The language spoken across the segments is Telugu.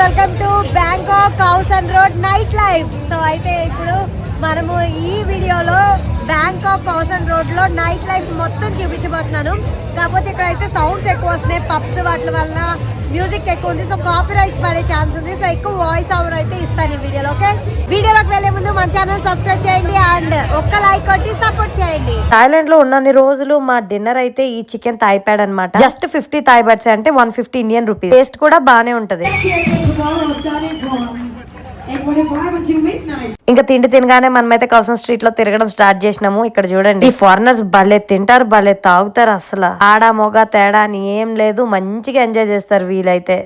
Welcome to Bangkok Khaosan road night life. So అయితే ఇప్పుడు మనము ఈ వీడియోలో బ్యాంకాక్ కౌసన్ రోడ్ లో నైట్ లైఫ్ మొత్తం చూపించబోతున్నాను. కాకపోతే ఇక్కడ అయితే సౌండ్స్ ఎక్కువ వస్తున్నాయి, పబ్స్ వాటి వల్ల మ్యూజిక్ ఎక్కువ ఉంది. సో కాపీ రైట్స్ పడే ఛాన్స్ ఉంది. సో ఎక్కువ వాయిస్ ఓవర్ అయితే ఇస్తాను ఈ వీడియోలో. ఓకే, వీడియోలోకి వెళ్లే ముందు మన ఛానల్ సబ్స్క్రైబ్ చేయండి అండ్ ఒక్క లైక్ కొట్టి సపోర్ట్ చేయండి. థాయిలాండ్ లో ఉన్నన్ని రోజులు మా డిన్నర్ అయితే ఈ చికెన్ థాయ్ ప్యాడ్ అనమాట. జస్ట్ 50 థాయ్ బాట్స్ అంటే 150 ఇండియన్ రూపీస్. టేస్ట్ కూడా బానే ఉంటది. ఇంకా తిండి తినగానే మనమైతే కౌసన్ స్ట్రీట్ లో తిరగడం స్టార్ట్ చేసినాము. ఇక్కడ చూడండి, ఈ ఫారినర్స్ భలే తింటారు, భలే తాగుతారు. అసలు ఆడ మొగ తేడా అని ఏం లేదు, మంచిగా ఎంజాయ్ చేస్తారు వీలైతే.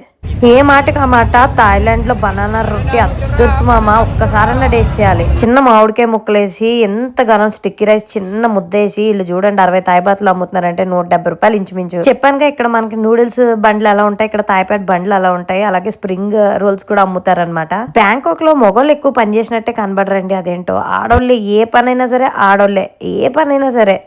ఏ మాటకి ఆ మాట థాయిలాండ్ లో బనానా రొట్టి అద్దర్సు మామ, ఒక్కసారన్నా టేస్ట్ చేయాలి. చిన్న మామిడికాయ ముక్కలేసి ఎంత గనం స్టిక్కీ రైస్ చిన్న ముద్దేసి వీళ్ళు చూడండి 60 థాయ్ బాత్లు అమ్ముతున్నారంటే 170 రూపాయలు ఇంచుమించు. చెప్పానుగా ఇక్కడ మనకి నూడిల్స్ బండ్లు ఎలా ఉంటాయి, ఇక్కడ థాయ్ ప్యాడ్ బండ్లు అలా ఉంటాయి. అలాగే స్ప్రింగ్ రోల్స్ కూడా అమ్ముతారనమాట. బ్యాంకాక్ లో మొగోళ్ళు ఎక్కువ పని చేసినట్టే కనబడరండి. అదేంటో ఆడోళ్ళే, ఏ పనైనా సరే ఆడోళ్ళే, ఏ పనైనా సరే.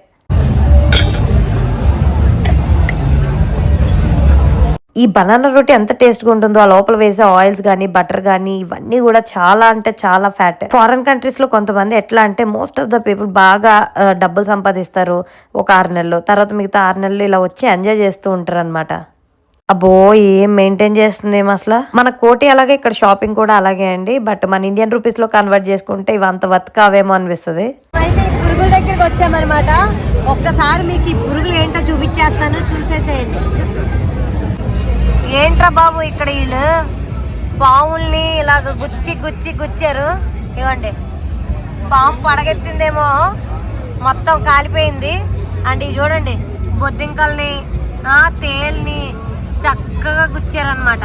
ఈ బనానా రోటీ ఎంత టేస్ట్ గా ఉంటుందో, ఆ లోపల వేసే ఆయిల్స్ గానీ బటర్ గానీ ఇవన్నీ కూడా చాలా అంటే చాలా ఫ్యాట్. ఫారెన్ కంట్రీస్ లో కొంతమంది ఎట్లా అంటే మోస్ట్ ఆఫ్ ద పీపుల్ బాగా డబ్బులు సంపాదిస్తారు ఒక 6 నెలలు, తర్వాత మిగతా 6 నెలలు ఇలా వచ్చి ఎంజాయ్ చేస్తూ ఉంటారు అనమాట. అబ్బో, ఏం మెయింటైన్ చేస్తుంది ఏం అసలు. మన కోటి అలాగే ఇక్కడ షాపింగ్ కూడా అలాగే అండి. బట్ మన ఇండియన్ రూపీస్ లో కన్వర్ట్ చేసుకుంటే ఇవి అంత వర్త్ కావేమో అనిపిస్తుంది. అయితే ఈ పురుగుల దగ్గరికి వచ్చామన్నమాట. ఒక్కసారి మీకు ఈ పురుగులు ఏంటో చూపించేస్తాను, చూసేసేయండి. ఏంట్రా బాబు, ఇక్కడ వీళ్ళు పాముల్ని ఇలాగ గుచ్చారు. ఇవ్వండి, పాము పడగెత్తిందేమో, మొత్తం కాలిపోయింది. అండ్ ఇవి చూడండి, బొద్దింకల్ని తేల్ని చక్కగా గుచ్చారనమాట.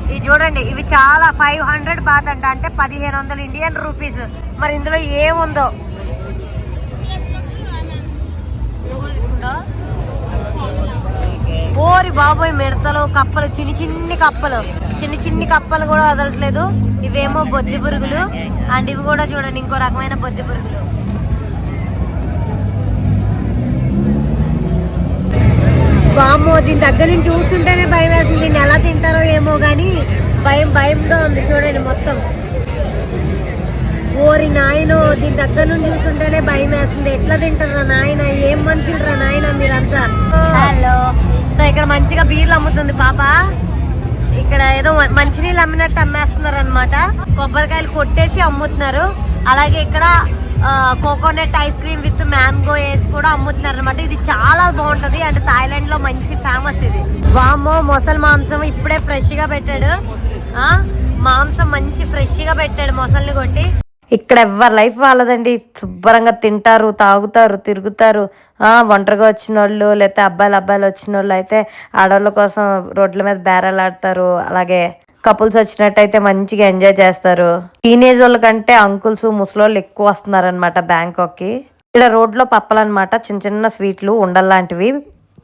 ఇవి చూడండి, ఇవి చాలా 500 బాత్ అంట, అంటే 1500 ఇండియన్ రూపీస్. మరి ఇందులో ఏముందో ఓరి బాబోయ్, మిడతలు, కప్పలు, చిన్ని కప్పలు కూడా వదలట్లేదు. ఇవేమో బొద్ది పురుగులు. అండ్ ఇవి కూడా చూడండి ఇంకో రకమైన బొద్ది పురుగులు. వామ్మో, దీని దగ్గర నుంచి చూస్తుంటేనే భయం వేస్తుంది. దీన్ని ఎలా తింటారో ఏమో గానీ భయంగా ఉంది. చూడండి మొత్తం, ఓరి నాయనో, దీని దగ్గర నుంచి చూస్తుంటేనే భయం వేస్తుంది. ఎట్లా తింటారా నాయన, ఏం మనుషులు రా నాయన మీరంతా. హలో, సో ఇక్కడ మంచిగా బీర్లు అమ్ముతుంది పాప. ఇక్కడ ఏదో మంచినీళ్ళు అమ్మినట్టు అమ్మేస్తున్నారు అనమాట. కొబ్బరికాయలు కొట్టేసి అమ్ముతున్నారు. అలాగే ఇక్కడ coconut ice cream with mango వేసి కూడా అమ్ముతున్నారు అనమాట. ఇది చాలా బాగుంటది అండ్ థాయిలాండ్ లో మంచి ఫేమస్ ఇది. వామ్మో, మొసలి మాంసం ఇప్పుడే ఫ్రెష్ గా పెట్టాడు. మాంసం మంచి ఫ్రెష్ గా పెట్టాడు మొసల్ని కొట్టి. ఇక్కడ ఎవరి లైఫ్ వాళ్ళదండి, శుభ్రంగా తింటారు, తాగుతారు, తిరుగుతారు. ఒంటరిగా వచ్చిన వాళ్ళు లేకపోతే అబ్బాయిలు వచ్చిన వాళ్ళు అయితే ఆడవాళ్ళ కోసం రోడ్ల మీద బేరాలు ఆడతారు. అలాగే కపుల్స్ వచ్చినట్టయితే మంచిగా ఎంజాయ్ చేస్తారు. టీనేజ్ వాళ్ళ కంటే అంకుల్స్, ముసలోళ్ళు ఎక్కువ వస్తున్నారనమాట బ్యాంకాక్ కి. ఇక్కడ రోడ్లో పప్పలన్నమాట, చిన్న స్వీట్లు ఉండల్లాంటివి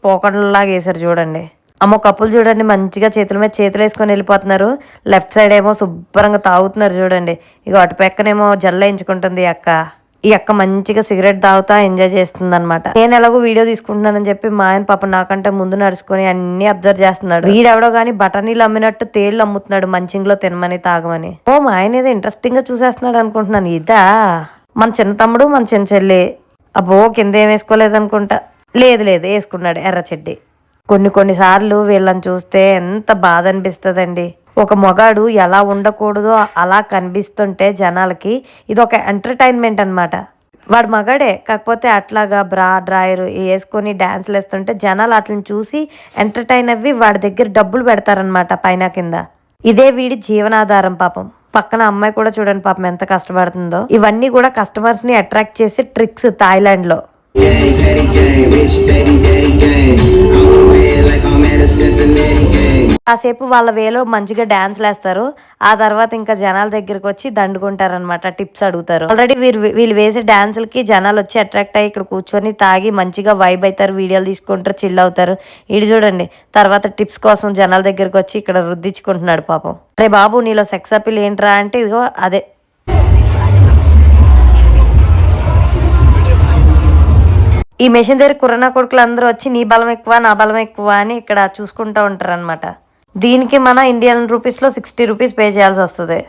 పోకండ్లాగా వేసారు చూడండి. అమ్మో, కప్పులు చూడండి మంచిగా చేతుల మీద చేతులు వేసుకొని వెళ్ళిపోతున్నారు. లెఫ్ట్ సైడ్ ఏమో శుభ్రంగా తాగుతున్నారు చూడండి. ఇక అటు పక్కనేమో జల్ల వేయించుకుంటుంది ఈ అక్క మంచిగా సిగరెట్ తాగుతా ఎంజాయ్ చేస్తుంది అనమాట. నేను ఎలాగో వీడియో తీసుకుంటున్నానని చెప్పి మా ఆయన పాప నాకంటే ముందు నడుచుకొని అన్ని అబ్జర్వ్ చేస్తున్నాడు. వీడెవడో గానీ బఠానీలు అమ్మినట్టు తేళ్లు అమ్ముతున్నాడు మంచింగ్లో తినమని తాగమని. ఓ, మా ఆయన ఏదో ఇంట్రెస్టింగ్ గా చూసేస్తున్నాడు అనుకుంటున్నాను. ఇదా మన చిన్న తమ్ముడు, మన చిన్న చెల్లి. అబ్బో, కింద ఏం వేసుకోలేదు అనుకుంటా. లేదు వేసుకున్నాడు ఎర్ర చెడ్డి. కొన్నిసార్లు వీళ్ళని చూస్తే ఎంత బాధ అనిపిస్తుందండి. ఒక మగాడు ఎలా ఉండకూడదో అలా కనిపిస్తుంటే జనాలకి ఇది ఒక ఎంటర్టైన్మెంట్ అనమాట. వాడు మగాడే, కాకపోతే అట్లాగా డ్రాయర్ వేసుకొని డాన్స్లు వేస్తుంటే జనాలు అట్లని చూసి ఎంటర్టైన్ అవ్వి వాడి దగ్గర డబ్బులు పెడతారనమాట పైన కింద. ఇదే వీడి జీవనాధారం పాపం. పక్కన అమ్మాయి కూడా చూడండి పాపం ఎంత కష్టపడుతుందో. ఇవన్నీ కూడా కస్టమర్స్ ని అట్రాక్ట్ చేసే ట్రిక్స్ థాయిలాండ్ లో. కాసేపు వాళ్ళ వేలో మంచిగా డాన్స్లు వేస్తారు. ఆ తర్వాత ఇంకా జనాల దగ్గరకు వచ్చి దండుకుంటారనమాట, టిప్స్ అడుగుతారు. ఆల్రెడీ వీళ్ళు వేసే డాన్సులకి జనాలు వచ్చి అట్రాక్ట్ అయ్యి ఇక్కడ కూర్చొని తాగి మంచిగా వైబ్ అవుతారు, వీడియోలు తీసుకుంటారు, చిల్ అవుతారు. ఇటు చూడండి తర్వాత టిప్స్ కోసం జనాల దగ్గరకు వచ్చి ఇక్కడ రుద్దించుకుంటున్నాడు పాపం. అరే బాబు, నీలో సెక్స్ అపీల్ ఏంట్రా అంటే ఇదిగో అదే. ఈ మెషిన్ దగ్గర కుర్రనా కొడుకులు అందరూ వచ్చి నీ బలం ఎక్కువ నా బలం ఎక్కువ అని ఇక్కడ చూసుకుంటూ ఉంటారు అనమాట. దీనికి మన ఇండియన్ రూపీస్లో 60 రూపీస్ పే చేయాల్సి వస్తుంది.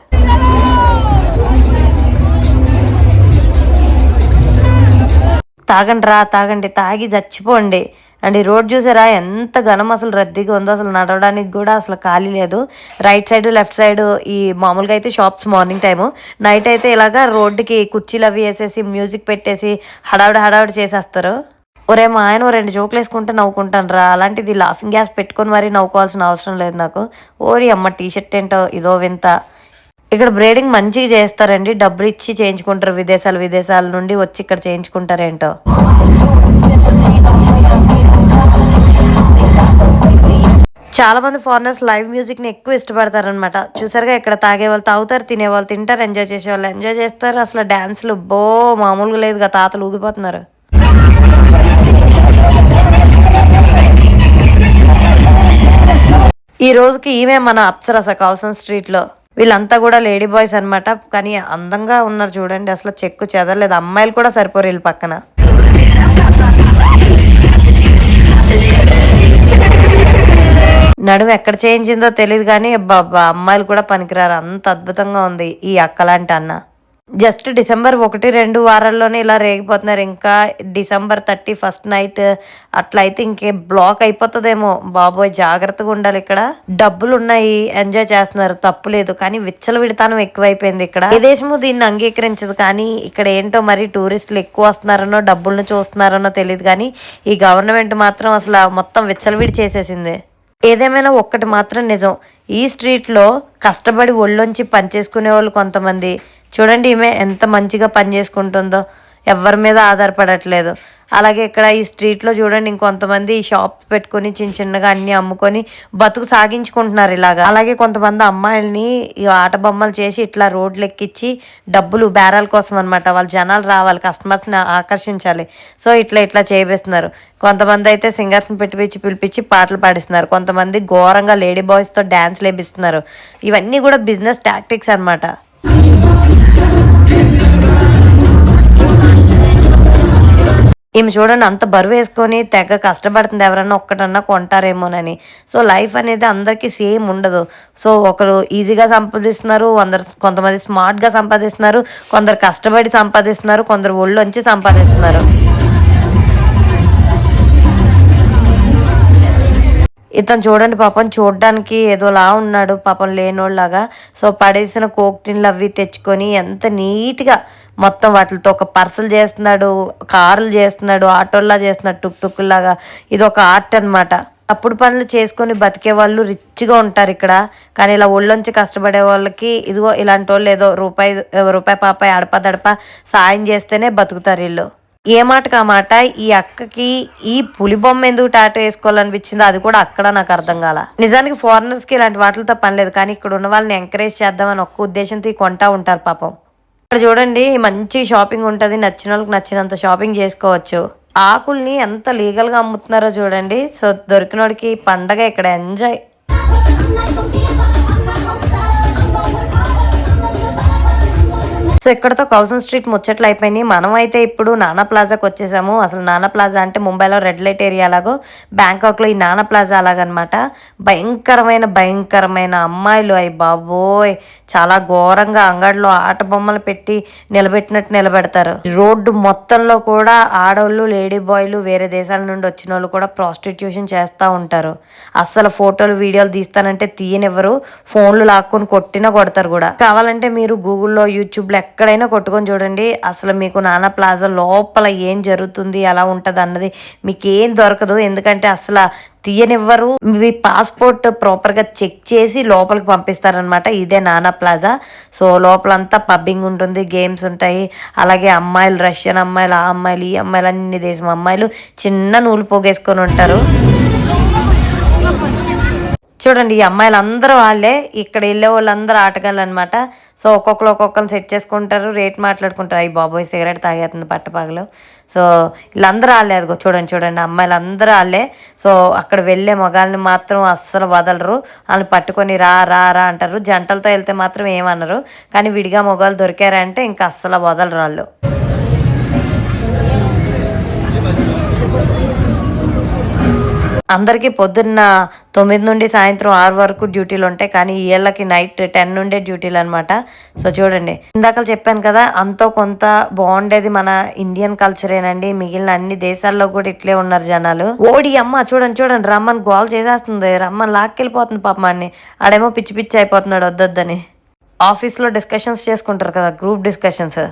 తాగండి రా, తాగండి, తాగి చచ్చిపోండి. అండ్ ఈ రోడ్ చూసారా ఎంత ఘనం, అసలు రద్దీగా ఉందో, అసలు నడవడానికి కూడా అసలు ఖాళీ లేదు. రైట్ సైడ్ లెఫ్ట్ సైడ్ ఈ మామూలుగా అయితే షాప్స్ మార్నింగ్ టైము, నైట్ అయితే ఇలాగా రోడ్డుకి కుర్చీలు అవి వేసేసి మ్యూజిక్ పెట్టేసి హడావిడి చేసేస్తారు. ఒరే మా ఆయన 2 జోకులు వేసుకుంటే నవ్వుకుంటాను రా, అలాంటిది లాఫింగ్ గ్యాస్ పెట్టుకొని మరీ నవ్వుకోవాల్సిన అవసరం లేదు నాకు. ఓరి అమ్మ టీషర్ట్ ఏంటో ఇదో వింత. ఇక్కడ బ్రేడింగ్ మంచిగా చేస్తారండి, డబ్బులు ఇచ్చి చేయించుకుంటారు. విదేశాల నుండి వచ్చి ఇక్కడ చేయించుకుంటారేంటో. చాలా మంది ఫారినర్స్ లైవ్ మ్యూజిక్ ని ఎక్కువ ఇష్టపడతారనమాట. చూసారుగా ఇక్కడ తాగే వాళ్ళు తాగుతారు, తినే వాళ్ళు తింటారు, ఎంజాయ్ చేసే వాళ్ళు ఎంజాయ్ చేస్తారు. అసలు డాన్సులు మామూలుగా లేదుగా, తాతలు ఊగిపోతున్నారు. ఈ రోజుకి ఈమె మన అప్సరస కౌసన్ స్ట్రీట్ లో. వీళ్ళంతా కూడా లేడీ బాయ్స్ అనమాట, కానీ అందంగా ఉన్నారు చూడండి, అసలు చెక్కు చెదరలేదు. అమ్మాయిలు కూడా సరిపోరు వీళ్ళ పక్కన. నడుము ఎక్కడ చేయించిందో తెలియదు కానీ అమ్మాయిలు కూడా పనికిరారు, అంత అద్భుతంగా ఉంది ఈ అక్కలాంటి అన్న. జస్ట్ డిసెంబర్ 1-2 వారాల్లోనే ఇలా రేగిపోతున్నారు. ఇంకా డిసెంబర్ 31st నైట్ అట్లా అయితే ఇంకే బ్లాక్ అయిపోతుందేమో. బాబోయ్ జాగ్రత్తగా ఉండాలి. ఇక్కడ డబ్బులు ఉన్నాయి, ఎంజాయ్ చేస్తున్నారు, తప్పు లేదు, కానీ విచ్చలవిడితనం ఎక్కువైపోయింది ఇక్కడ. ఏ దేశము దీన్ని అంగీకరించదు, కానీ ఇక్కడ ఏంటో మరి టూరిస్టులు ఎక్కువ వస్తున్నారనో డబ్బులను చూస్తున్నారనో తెలియదు, కానీ ఈ గవర్నమెంట్ మాత్రం అసలు మొత్తం విచ్చలవిడి చేసేసింది. ఏదేమైనా ఒక్కటి మాత్రం నిజం, ఈ స్ట్రీట్లో కష్టపడి ఒళ్ళొంచి పనిచేసుకునే వాళ్ళు కొంతమంది. చూడండి ఈమె ఎంత మంచిగా పని చేసుకుంటుందో, ఎవరి మీద ఆధారపడట్లేదు. అలాగే ఇక్కడ ఈ స్ట్రీట్లో చూడండి ఇంకొంతమంది షాప్ పెట్టుకొని చిన్నగా అన్ని అమ్ముకొని బతుకు సాగించుకుంటున్నారు ఇలాగా. అలాగే కొంతమంది అమ్మాయిల్ని ఈ ఆట బొమ్మలు చేసి ఇట్లా రోడ్లు ఎక్కించి డబ్బులు బేరాల కోసం అనమాట. వాళ్ళ జనాలు రావాలి, కస్టమర్స్ని ఆకర్షించాలి, సో ఇట్లా చేపిస్తున్నారు. కొంతమంది అయితే సింగర్స్ని పిలిపించి పాటలు పాడిస్తున్నారు. కొంతమంది ఘోరంగా లేడీ బాయ్స్తో డ్యాన్స్లు వేపిస్తున్నారు. ఇవన్నీ కూడా బిజినెస్ టాక్టిక్స్ అనమాట. ఈమె చూడండి అంత బరువు వేసుకొని తెగ కష్టపడుతుంది, ఎవరన్నా ఒక్కటన్నా కొంటారేమోనని. సో లైఫ్ అనేది అందరికీ సేమ్ ఉండదు. సో ఒకరు ఈజీగా సంపాదిస్తున్నారు, కొంతమంది స్మార్ట్గా సంపాదిస్తున్నారు, కొందరు కష్టపడి సంపాదిస్తున్నారు, కొందరు ఒళ్ళొంచి సంపాదిస్తున్నారు. ఇతను చూడండి పాపం చూడడానికి ఏదోలా ఉన్నాడు, పాపం లేనోళ్ళలాగా. సో పడేసిన కోక్ టిన్లు అవి తెచ్చుకొని ఎంత నీట్గా మొత్తం వాటితో ఒక పర్సలు చేస్తున్నాడు, కార్లు చేస్తున్నాడు, ఆటోల్లా చేస్తున్నాడు, టుక్లాగా. ఇది ఒక ఆర్ట్ అనమాట. అప్పుడు పనులు చేసుకొని బతికే వాళ్ళు రిచ్గా ఉంటారు ఇక్కడ, కానీ ఇలా ఒళ్ళొంచి కష్టపడే వాళ్ళకి ఇదిగో ఇలాంటి వాళ్ళు ఏదో రూపాయి పాపాయి అడపదడప సాయం చేస్తేనే బతుకుతారు వీళ్ళు. ఏ మాటకు ఆ మాట, ఈ అక్కకి ఈ పులి బొమ్మ ఎందుకు టాటూ వేసుకోవాలనిపించిందో అది కూడా అక్కడ నాకు అర్థం కాల. నిజానికి ఫారినర్స్కి ఇలాంటి వాటితో పని లేదు, కానీ ఇక్కడ ఉన్న వాళ్ళని ఎంకరేజ్ చేద్దామని ఒక్క ఉద్దేశంతో కొంటా ఉంటారు పాపం. ఇక్కడ చూడండి మంచి షాపింగ్ ఉంటుంది, నచ్చిన వాళ్ళకి నచ్చినంత షాపింగ్ చేసుకోవచ్చు. ఆకుల్ని ఎంత లీగల్గా అమ్ముతున్నారో చూడండి. సో దొరికినోడికి పండగ ఇక్కడ ఎంజాయ్. సో ఇక్కడతో కౌసన్ స్ట్రీట్ ముచ్చట్లు అయిపోయినాయి. మనం అయితే ఇప్పుడు నానా ప్లాజాకి వచ్చేసాము. అసలు నానా ప్లాజా అంటే ముంబైలో రెడ్ లైట్ ఏరియా లాగో, బ్యాంకాక్లో ఈ నానా ప్లాజా అలాగనమాట. భయంకరమైన అమ్మాయిలు, అయ్యి బాబోయ్ చాలా ఘోరంగా అంగడిలో ఆట బొమ్మలు పెట్టి నిలబెట్టినట్టు నిలబెడతారు. రోడ్డు మొత్తంలో కూడా ఆడవాళ్ళు, లేడీ బాయ్లు, వేరే దేశాల నుండి వచ్చిన వాళ్ళు కూడా ప్రాస్టిట్యూషన్ చేస్తూ ఉంటారు. అస్సలు ఫోటోలు వీడియోలు తీస్తానంటే తీయనివ్వరు, ఫోన్లు లాక్కొని కొట్టినా కొడతారు కూడా. కావాలంటే మీరు గూగుల్లో యూట్యూబ్లో ఎక్కడైనా కొట్టుకొని చూడండి, అసలు మీకు నానా ప్లాజా లోపల ఏం జరుగుతుంది ఎలా ఉంటుంది అన్నది మీకు ఏం దొరకదు. ఎందుకంటే అసలు తీయనివ్వరు, మీ పాస్పోర్ట్ ప్రాపర్గా చెక్ చేసి లోపలికి పంపిస్తారనమాట. ఇదే నానా ప్లాజా. సో లోపలంతా పబ్బింగ్ ఉంటుంది, గేమ్స్ ఉంటాయి. అలాగే అమ్మాయిలు, రష్యన్ అమ్మాయిలు, ఆ అమ్మాయిలు, ఈ అమ్మాయిలు, అన్ని దేశం అమ్మాయిలు చిన్న నూలు పోగేసుకొని ఉంటారు. చూడండి ఈ అమ్మాయిలు అందరూ వాళ్ళే, ఇక్కడ వెళ్ళే వాళ్ళందరూ ఆటగాళ్ళు అనమాట. సో ఒక్కొక్కరు సెట్ చేసుకుంటారు, రేట్ మాట్లాడుకుంటారు. అయ్యి బాబోయ్ సిగరెట్ తాగేస్తుంది పట్టపగలు. సో వీళ్ళందరూ వాళ్ళే, అదిగో చూడండి అమ్మాయిలు అందరూ వాళ్ళే. సో అక్కడ వెళ్ళే మగాళ్ళని మాత్రం అస్సలు వదలరు, వాళ్ళని పట్టుకొని రా అంటారు. జంటలతో వెళ్తే మాత్రం ఏమన్నారు, కానీ విడిగా మగాళ్ళు దొరికారంటే ఇంకా అస్సలు వదలరు వాళ్ళు. అందరికీ పొద్దున్న 9 నుండి సాయంత్రం 6 వరకు డ్యూటీలు ఉంటాయి, కానీ వీళ్ళకి నైట్ 10 నుండే డ్యూటీలు అనమాట. సో చూడండి, ఇందాక చెప్పాను కదా అంతో కొంత బాగుండేది మన ఇండియన్ కల్చరేనండి. మిగిలిన అన్ని దేశాల్లో కూడా ఇట్లే ఉన్నారు జనాలు. ఓడి అమ్మ చూడండి చూడండి, రమ్మని గోల్ చేసేస్తుంది, రమ్మని లాక్కెళ్ళిపోతుంది పాపం అన్ని. ఆడేమో పిచ్చి పిచ్చి అయిపోతున్నాడు వద్దని. ఆఫీస్లో డిస్కషన్స్ చేసుకుంటారు కదా, గ్రూప్ డిస్కషన్స్,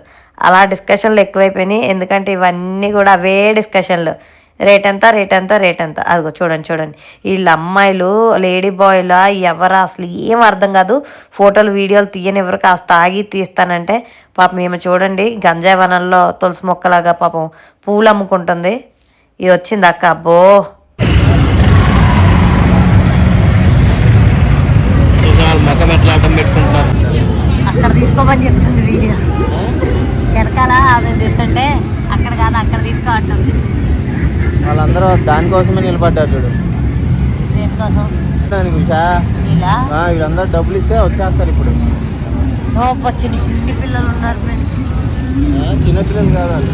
అలా డిస్కషన్లు ఎక్కువైపోయినాయి. ఎందుకంటే ఇవన్నీ కూడా అవే డిస్కషన్లు. రేట్ ఎంత రేట్ ఎంత రేట్ ఎంత, అదిగో చూడండి చూడండి, వీళ్ళ అమ్మాయిలు లేడీ బాయ్లా ఎవరా అసలు ఏం అర్థం కాదు. ఫోటోలు వీడియోలు తీయనివ్వరు, కాస్త ఆగి తీస్తానంటే పాపం మేము చూడండి గంజాయి వనంలో తులసి మొక్కలాగా పాపం పూలు అమ్ముకుంటుంది. ఇది వచ్చింది అక్క, అబ్బో అక్కడ తీసుకోమని చెప్తుంది వీడియో. వెనకాల ఆమె తింటుంటే అక్కడ కాదు అక్కడ తీసుకోవట్లేదు. వాళ్ళందరూ దానికోసమే నిలబడ్డారు చూడు. దేనికోసం? వీళ్ళందరూ డబ్బులు ఇస్తే వచ్చేస్తారు. ఇప్పుడు చిన్న చిన్న పిల్లలు ఉన్నారు ఫ్రెండ్స్. చిన్న పిల్లలు కాదు వాళ్ళు.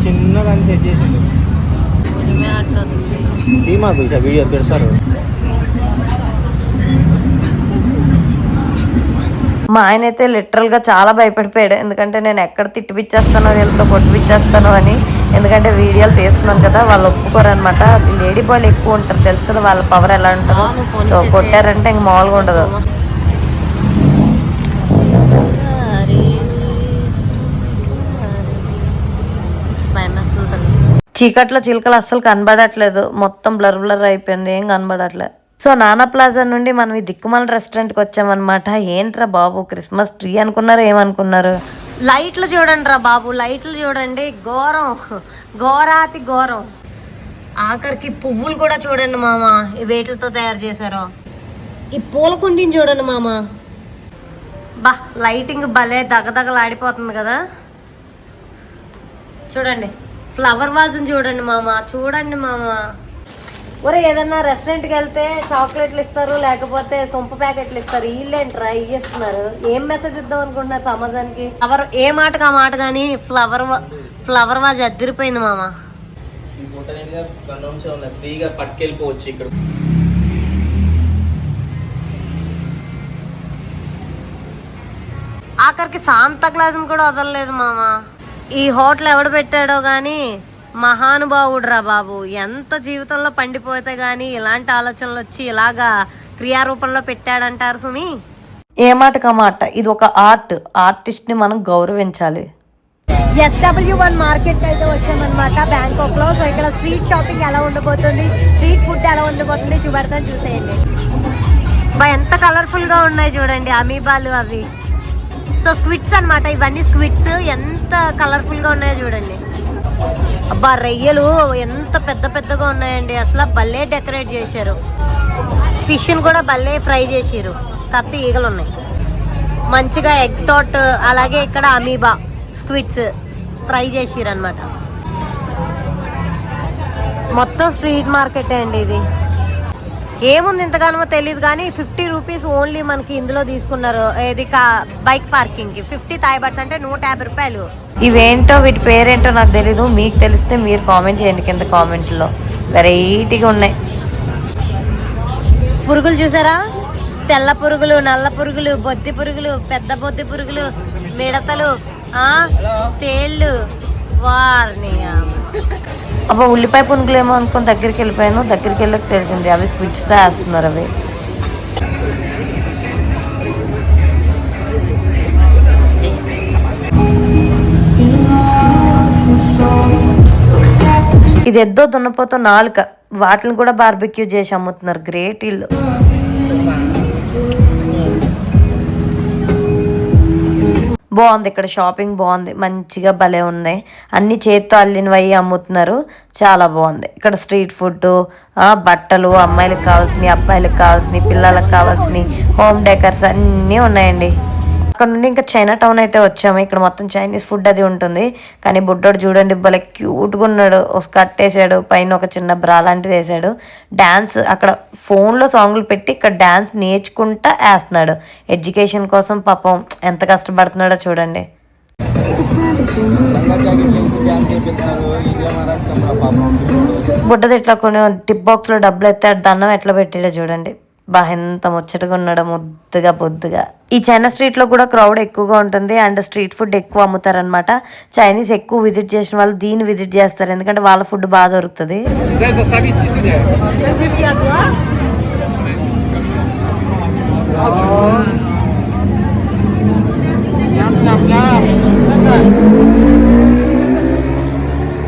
చిన్నగా సెట్ చేసింది. మాకు వీడియో పెడతారు. మా ఆయన అయితే లిటరల్గా చాలా భయపడిపోయాడు, ఎందుకంటే నేను ఎక్కడ తిట్టిపిచ్చేస్తానో వీళ్ళతో కొట్టిపిచ్చేస్తానో అని. ఎందుకంటే వీడియోలు తీస్తున్నాను కదా, వాళ్ళు ఒప్పుకోరు అనమాట. లేడీ బాయ్లు ఎక్కువ ఉంటారు తెలుసు కదా, వాళ్ళ పవర్ ఎలా ఉంటుందో. సో కొట్టారంటే ఇంక మామూలుగా ఉండదు. చీకట్లో చిలుకలు అస్సలు కనబడట్లేదు, మొత్తం బ్లర్ బ్లర్ అయిపోయింది, ఏం కనబడట్లేదు. సో నానా ప్లాజా నుండి మనం ఈ దిక్కుమాల రెస్టారెంట్కి వచ్చామన్నమాట. ఏంట్రా బాబు క్రిస్మస్ ట్రీ అనుకున్నారు, ఏమనుకున్నారు? లైట్లు చూడండి రా బాబు, లైట్లు చూడండి, ఘోరం ఘోరాతి ఘోరం. ఆఖరికి పువ్వులు కూడా చూడండి మామ, ఈ వేట్లతో తయారు చేశారు. ఈ పూల కుండీని చూడండి మామ, బా లైటింగ్ భలే దగదగలాడిపోతుంది కదా. చూడండి ఫ్లవర్ వాజ్ని చూడండి మామ, చూడండి మామ. ఒరే ఏదన్నా రెస్టారెంట్కి వెళ్తే చాక్లెట్లు ఇస్తారు, లేకపోతే సొంపు ప్యాకెట్లు ఇస్తారు, వీళ్ళేంట్రా ఇస్తున్నారు? ఏం మెసేజ్ ఇద్దాం అనుకుంటున్నారు సమాజానికి? ఫ్లవర్ ఏ మాటకు ఆ మాట కానీ ఫ్లవర్ వాజ్ అద్దరిపోయింది మామ. ఆఖరికి శాంతా క్లాజ్ని కూడా వదలలేదు మామ. ఈ హోటల్ ఎవడు పెట్టాడో కానీ మహానుభావుడు రా బాబు. ఎంత జీవితంలో పండిపోతే గానీ ఇలాంటి ఆలోచనలు వచ్చి ఇలాగా క్రియారూపంలో పెట్టాడంటారు సుమి. ఏ మాటకా మాట, ఇది ఒక ఆర్టిస్ట్ ని మనం గౌరవించాలి. SW1 మార్కెట్ అయితే వచ్చామన్నమాట బ్యాంకాక్ లో. సో ఇక్కడ స్ట్రీట్ షాపింగ్ ఎలా ఉండబోతుంది, స్ట్రీట్ ఫుడ్ ఎలా ఉండబోతుంది చూపెడతాను, చూసేయండి. ఎంత కలర్ఫుల్ గా ఉన్నాయి చూడండి అమీబాలు అవి. సో స్క్విడ్స్ అనమాట, ఇవన్నీ స్క్విడ్స్. ఎంత కలర్ఫుల్ గా ఉన్నాయో చూడండి. అబ్బా రొయ్యలు ఎంత పెద్ద పెద్దగా ఉన్నాయండి, అసలు భలే డెకరేట్ చేశారు. ఫిష్ని కూడా భలే ఫ్రై చేసారు, కత్తి ఈగలు ఉన్నాయి మంచిగా. ఎగ్ టోట్, అలాగే ఇక్కడ అమీబా స్క్విడ్స్ ఫ్రై చేసారు అనమాట. మొత్తం స్ట్రీట్ మార్కెట్ అండి ఇది. ఏముంది ఇంతగానో తెలియదు కానీ 50 రూపీస్ ఓన్లీ మనకి ఇందులో తీసుకున్నారు. ఇది బైక్ పార్కింగ్ కి 50 థాయ్ బాట్స్ అంటే 150 రూపాయలు. ఇవేంటో వీటి పేరేంటో నాకు తెలీదు, మీకు తెలిస్తే మీరు కామెంట్ చేయండి కింద కామెంట్లో. వెరైటీగా ఉన్నాయి. పురుగులు చూసారా, తెల్ల పురుగులు, నల్ల పురుగులు, బొద్ది పురుగులు, పెద్ద బొద్ది పురుగులు, మిడతలు, తేళ్ళు, వారిని అబ్బా ఉల్లిపాయ పునుగులు ఏమో అనుకుని దగ్గరికి వెళ్ళిపోయాను. దగ్గరికి వెళ్ళక తెలిసింది అవి స్విచ్తో వేస్తున్నారు. అవి ఇది ఎద్దో దున్నపోతో నాలుక, వాటిని కూడా బార్బిక్యూ చేసి అమ్ముతున్నారు. గ్రేట్ ఇల్లు. బాగుంది ఇక్కడ షాపింగ్, బాగుంది, మంచిగా భలే ఉన్నాయి. అన్ని చేత్తో అల్లినవి అమ్ముతున్నారు, చాలా బాగుంది. ఇక్కడ స్ట్రీట్ ఫుడ్, బట్టలు, అమ్మాయిలకు కావాల్సినవి, అబ్బాయిలకు కావాల్సినవి, పిల్లలకు కావాల్సినవి, హోమ్ డెకర్స్ అన్నీ ఉన్నాయండి. అక్కడ నుండి ఇంకా చైనా టౌన్ అయితే వచ్చాము. ఇక్కడ మొత్తం చైనీస్ ఫుడ్ అది ఉంటుంది. కానీ బుడ్డోడు చూడండి భలే క్యూట్గా ఉన్నాడు. ఒక స్కర్ట్ వేసాడు, పైన ఒక చిన్న బ్రా లాంటిది వేసాడు. డ్యాన్స్ అక్కడ ఫోన్లో సాంగ్లు పెట్టి ఇక్కడ డ్యాన్స్ నేర్చుకుంటా వేస్తున్నాడు. ఎడ్యుకేషన్ కోసం పాపం ఎంత కష్టపడుతున్నాడో చూడండి. బుడ్డది ఇట్లా కొన్ని టిప్ బాక్స్లో డబ్బులు ఎత్తాడు, దండం ఎట్లా పెట్టాడో చూడండి. బా ఎంత ముచ్చటగా ఉన్నాడో ముద్దుగా బొద్దుగా. ఈ చైనా స్ట్రీట్లో కూడా క్రౌడ్ ఎక్కువగా ఉంటుంది అండ్ స్ట్రీట్ ఫుడ్ ఎక్కువ అమ్ముతారనమాట. చైనీస్ ఎక్కువ విజిట్ చేసిన వాళ్ళు దీన్ని విజిట్ చేస్తారు, ఎందుకంటే వాళ్ళ ఫుడ్ బాగా దొరుకుతుంది.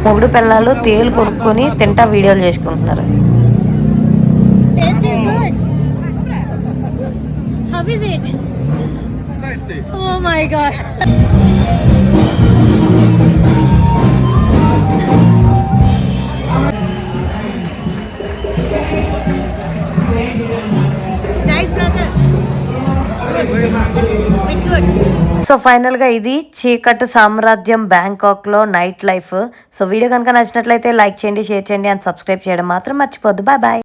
మొగుడు పిల్లలు తేలు కొనుక్కొని తింటా వీడియోలు చేసుకుంటున్నారు. How is it? Oh my god. Nice brother. It's good. So ఫైనల్గా ఇది చీకటి సామ్రాజ్యం బ్యాంకాక్లో నైట్ లైఫ్. సో వీడియో కనుక నచ్చినట్లయితే లైక్ చేయండి, షేర్ చేయండి అండ్ సబ్స్క్రైబ్ చేయడం మాత్రం మర్చిపోద్దు. Bye bye.